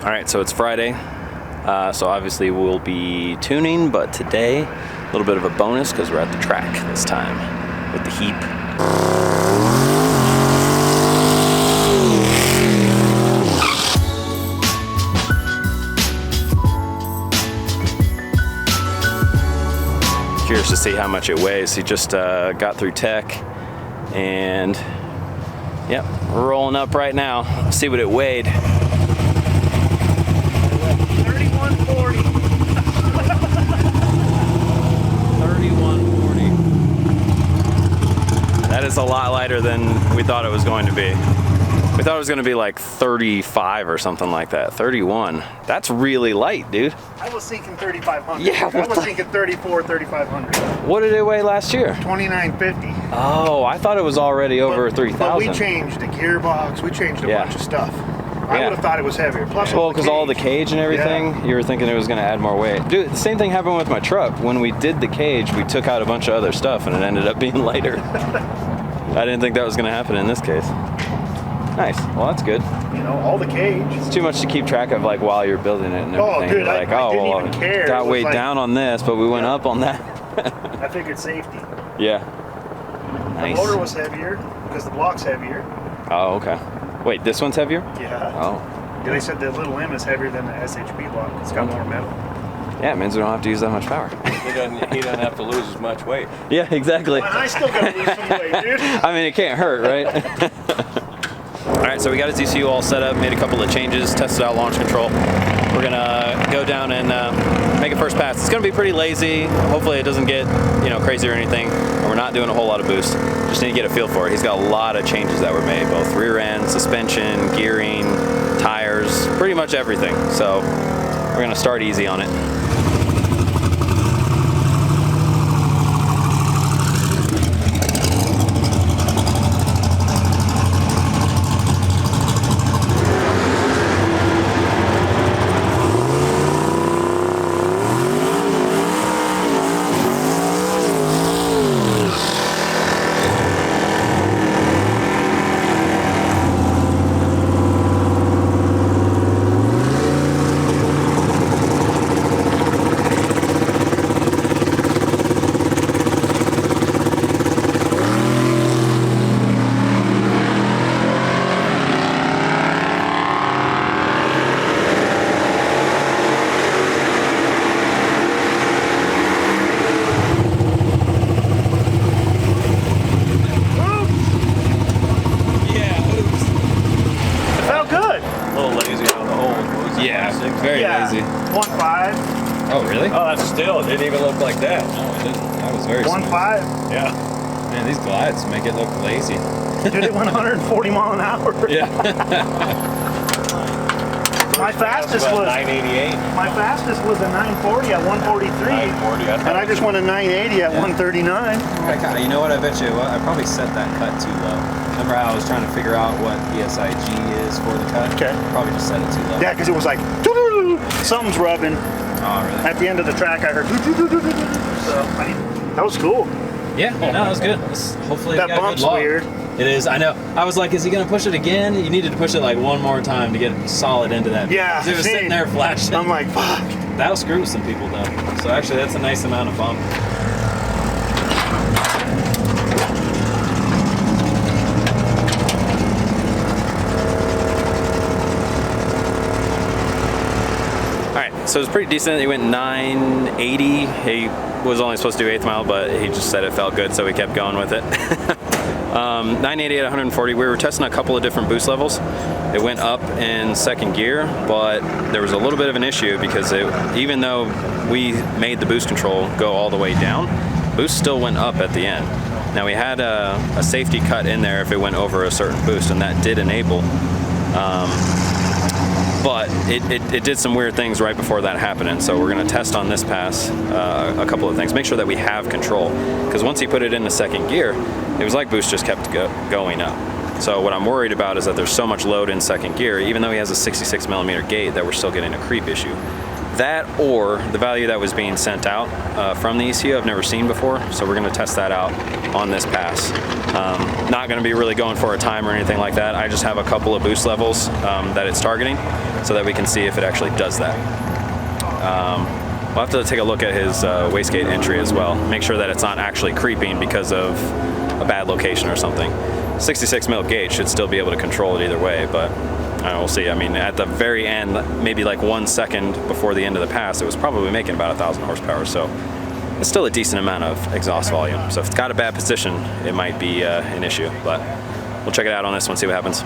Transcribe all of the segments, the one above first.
All right, so it's Friday, so obviously we'll be tuning, but today, a little bit of a bonus because we're at the track this time with the Heep. Curious to see how much it weighs. He just got through tech, and yep, we're rolling up right now. Let's see what it weighed. 3140. 3140. That is a lot lighter than we thought it was going to be. We thought it was going to be like 35 or something like that. 31. That's really light, dude. I was thinking 3,500. Yeah, I was thinking 34, 3,500. What did it weigh last year? 2,950. Oh, I thought it was already over 3,000. But we changed the gearbox. We changed a bunch of stuff. I would have thought it was heavier. Plus, well, because all the cage and everything, you were thinking it was going to add more weight. Dude, the same thing happened with my truck. When we did the cage, we took out a bunch of other stuff, and it ended up being lighter. I didn't think that was going to happen in this case. Nice. Well, that's good. You know, all the cage. It's too much to keep track of, like, while you're building it and everything. Oh, dude, you're like, I didn't even care. Got weight down on this, but we went up on that. I figured safety. Yeah. Nice. The motor was heavier because the block's heavier. Oh, okay. Wait, this one's heavier? Yeah. Oh. Yeah, they said the little M is heavier than the SHB block. It's got more metal. Yeah, it means we don't have to use that much power. He doesn't have to lose as much weight. Yeah, exactly. Well, and I still gotta lose some weight, dude. I mean, it can't hurt, right? All right, so we got his ECU all set up, made a couple of changes, tested out launch control. We're gonna go down and make a first pass. It's gonna be pretty lazy. Hopefully it doesn't get, crazy or anything. And we're not doing a whole lot of boost. Just need to get a feel for it. He's got a lot of changes that were made, both rear end, suspension, gearing, tires, pretty much everything. So we're gonna start easy on it. Very lazy. 1.5. Oh, really? Oh, that's still, it didn't even look like that. No, it didn't. That was very 1.5. Yeah. Man, these glides make it look lazy. Dude, it went 140 mile an hour. Yeah. My fastest was 988. My fastest was a 940 at 143. 940. And I just went a 980 at 139. You know what? I bet you I probably set that cut too low. Remember how I was trying to figure out what PSIG is for the cut? Okay. Probably just set it too low. Yeah, because it was like, something's rubbing. Oh, really? At the end of the track, I heard. So, that was cool. Yeah, no, that was good. Hopefully that bump's weird. It is, I know. I was like, is he going to push it again? You needed to push it like one more time to get it solid into that. Yeah. It was sitting there flashing. I'm like, fuck. That'll screw with some people though. So actually, that's a nice amount of bump. So it was pretty decent. He went 980. He was only supposed to do 8th mile, but he just said it felt good, so we kept going with it. 980 at 140. We were testing a couple of different boost levels. It went up in second gear, but there was a little bit of an issue because even though we made the boost control go all the way down, boost still went up at the end. Now we had a safety cut in there if it went over a certain boost, and that did enable. But it did some weird things right before that happened, and so we're going to test on this pass a couple of things. Make sure that we have control, because once he put it into second gear, it was like boost just kept going up. So what I'm worried about is that there's so much load in second gear, even though he has a 66 millimeter gate, that we're still getting a creep issue. That or the value that was being sent out from the ECU I've never seen before, so we're going to test that out on this pass. Not going to be really going for a time or anything like that. I just have a couple of boost levels that it's targeting so that we can see if it actually does that. We'll have to take a look at his wastegate entry as well. Make sure that it's not actually creeping because of a bad location or something. 66 mil gauge should still be able to control it either way, but we'll see. I mean, at the very end, maybe like 1 second before the end of the pass, it was probably making about 1,000 horsepower, so it's still a decent amount of exhaust volume. So if it's got a bad position, it might be an issue, but we'll check it out on this one, see what happens.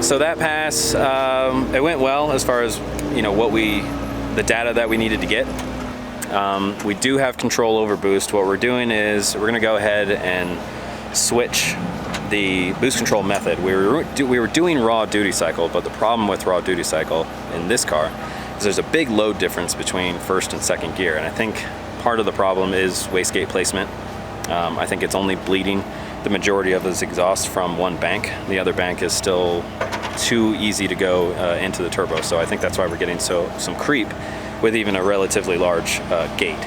So that pass, it went well as far as, you know, the data that we needed to get. We do have control over boost. What we're doing is we're gonna go ahead and switch the boost control method. We were doing raw duty cycle, but the problem with raw duty cycle in this car is there's a big load difference between first and second gear, and I think part of the problem is wastegate placement. I think it's only bleeding the majority of his exhaust from one bank. The other bank is still too easy to go into the turbo, so I think that's why we're getting some creep with even a relatively large gate.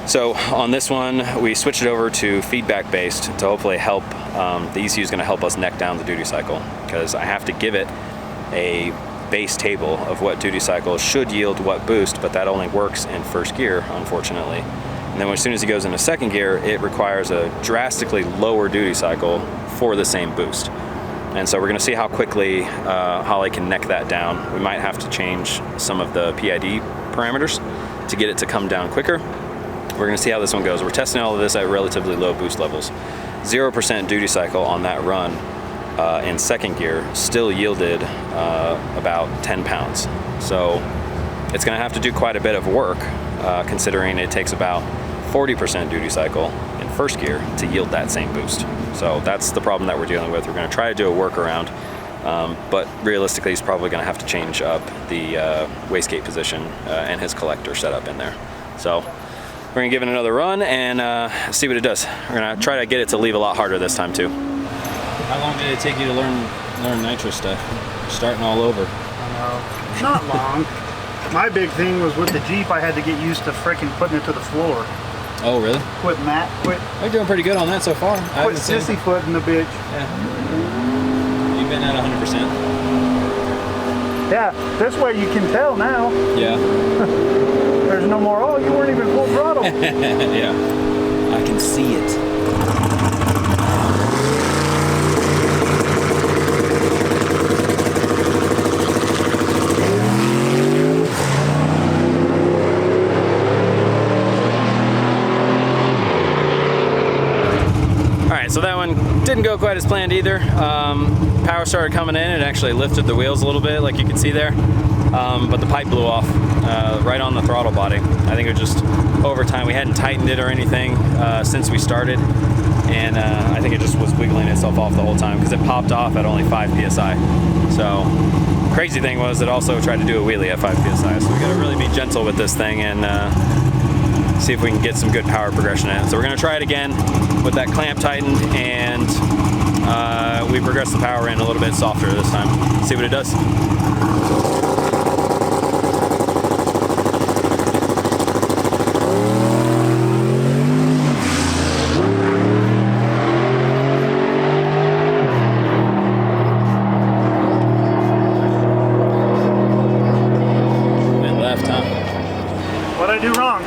So on this one, we switched it over to feedback based to hopefully help. The ECU is going to help us neck down the duty cycle, because I have to give it a base table of what duty cycle should yield what boost, but that only works in first gear, unfortunately. And then as soon as he goes into second gear, it requires a drastically lower duty cycle for the same boost. And so we're going to see how quickly Holley can neck that down. We might have to change some of the PID parameters to get it to come down quicker. We're going to see how this one goes. We're testing all of this at relatively low boost levels. 0% duty cycle on that run in second gear still yielded about 10 pounds. So it's going to have to do quite a bit of work, considering it takes about 40% duty cycle in first gear to yield that same boost. So that's the problem that we're dealing with. We're going to try to do a workaround, but realistically he's probably going to have to change up the wastegate position and his collector setup in there. So we're going to give it another run and see what it does. We're going to try to get it to leave a lot harder this time too. How long did it take you to learn nitrous stuff? Starting all over. Not long. My big thing was with the Jeep, I had to get used to freaking putting it to the floor. Oh, really? Quit You're doing pretty good on that so far. Quit sissy footing the bitch. Yeah. You've been at 100%. Yeah, this way you can tell now. Yeah. There's no more, oh, you weren't even full throttle. Yeah. I can see it. So that one didn't go quite as planned either. Power started coming in, it actually lifted the wheels a little bit, like you can see there, but the pipe blew off right on the throttle body. I think it was just over time. We hadn't tightened it or anything since we started, and I think it just was wiggling itself off the whole time because it popped off at only 5 psi. So crazy thing was it also tried to do a wheelie at 5 psi, so we gotta really be gentle with this thing and see if we can get some good power progression in it. So we're going to try it again with that clamp tightened, and we progress the power in a little bit softer this time. See what it does. Went left, huh? What'd I do wrong?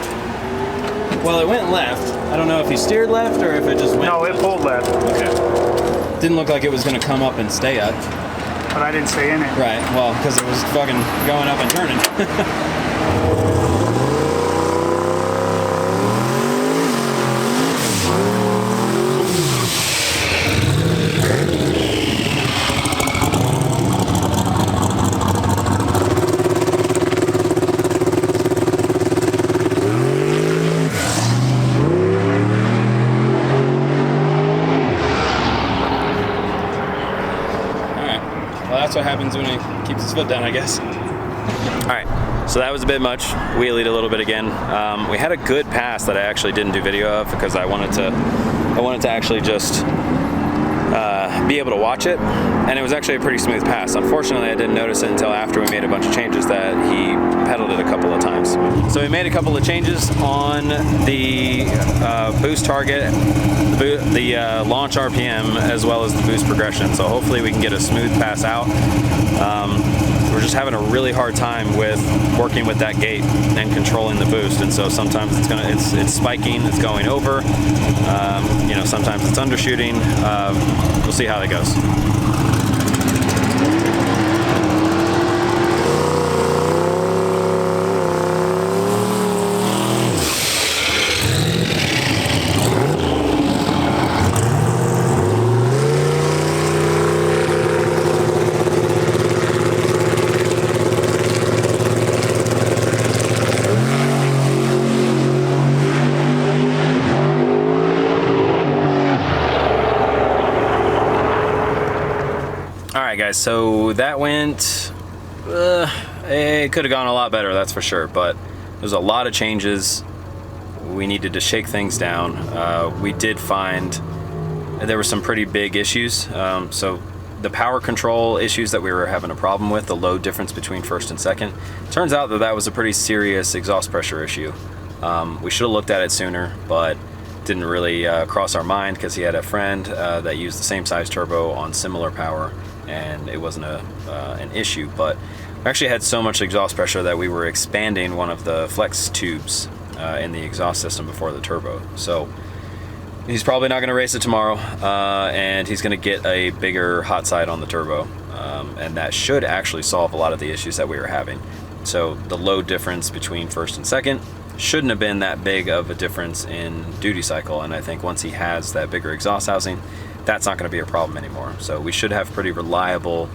Well, it went left. I don't know if he steered left or if it just went. No, it pulled left. Okay. Didn't look like it was going to come up and stay up. but I didn't stay in it. Right, well, because it was fucking going up and turning. That's what happens when he keeps his foot down, I guess. All right, so that was a bit much. Wheelied a little bit again. We had a good pass that I actually didn't do video of because I wanted to actually just be able to watch it, and it was actually a pretty smooth pass. Unfortunately, I didn't notice it until after we made a bunch of changes that he pedaled it a couple of times. So we made a couple of changes on the boost target, the launch RPM, as well as the boost progression. So hopefully we can get a smooth pass out. We're just having a really hard time with working with that gate and controlling the boost, and so sometimes it's spiking, it's going over. You know, sometimes it's undershooting. We'll see how that goes. Alright guys, so that went, it could have gone a lot better, that's for sure, but there's a lot of changes. We needed to shake things down. We did find there were some pretty big issues. So the power control issues that we were having a problem with, the load difference between first and second, turns out that was a pretty serious exhaust pressure issue. We should have looked at it sooner, but didn't really cross our mind because he had a friend that used the same size turbo on similar power, and it wasn't an issue. But we actually had so much exhaust pressure that we were expanding one of the flex tubes in the exhaust system before the turbo. So he's probably not going to race it tomorrow, and he's going to get a bigger hot side on the turbo, and that should actually solve a lot of the issues that we were having. So the load difference between first and second shouldn't have been that big of a difference in duty cycle, and I think once he has that bigger exhaust housing, that's not going to be a problem anymore. So we should have pretty reliable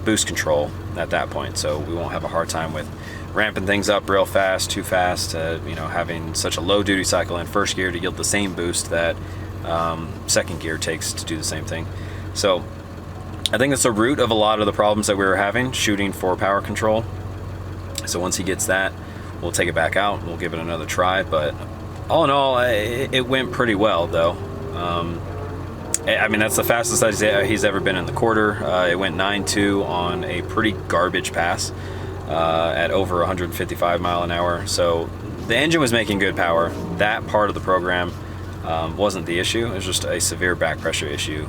boost control at that point, so we won't have a hard time with ramping things up real fast, too fast, you know, having such a low duty cycle in first gear to yield the same boost that second gear takes to do the same thing. So I think that's the root of a lot of the problems that we were having, shooting for power control. So once he gets that, we'll take it back out, we'll give it another try. But all in all, it went pretty well though. I mean, that's the fastest he's ever been in the quarter. It went 9.2 on a pretty garbage pass at over 155 mile an hour. So the engine was making good power. That part of the program wasn't the issue. It was just a severe back pressure issue,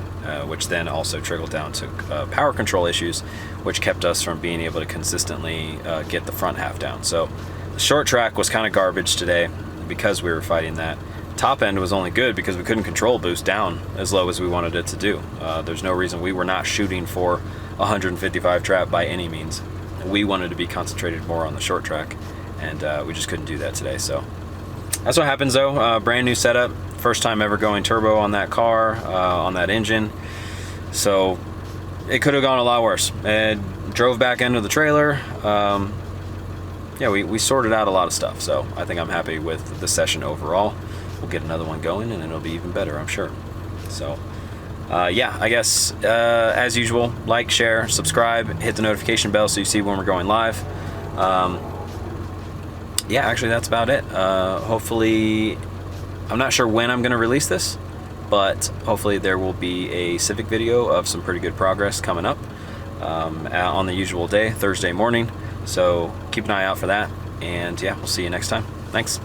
which then also trickled down to power control issues, which kept us from being able to consistently get the front half down. So the short track was kind of garbage today because we were fighting that. Top end was only good because we couldn't control boost down as low as we wanted it to do. There's no reason we were not shooting for 155 trap by any means. We wanted to be concentrated more on the short track, and we just couldn't do that today. So that's what happens though. Brand new setup, first time ever going turbo on that car, on that engine. So it could have gone a lot worse. Drove back into the trailer. Yeah, we sorted out a lot of stuff. So I think I'm happy with the session overall. We'll get another one going and it'll be even better, I'm sure. So yeah, I guess as usual, like, share, subscribe, hit the notification bell so you see when we're going live. Yeah, actually that's about it. Hopefully, I'm not sure when I'm going to release this, but hopefully there will be a Civic video of some pretty good progress coming up on the usual day, Thursday morning. So keep an eye out for that, and yeah, we'll see you next time. Thanks.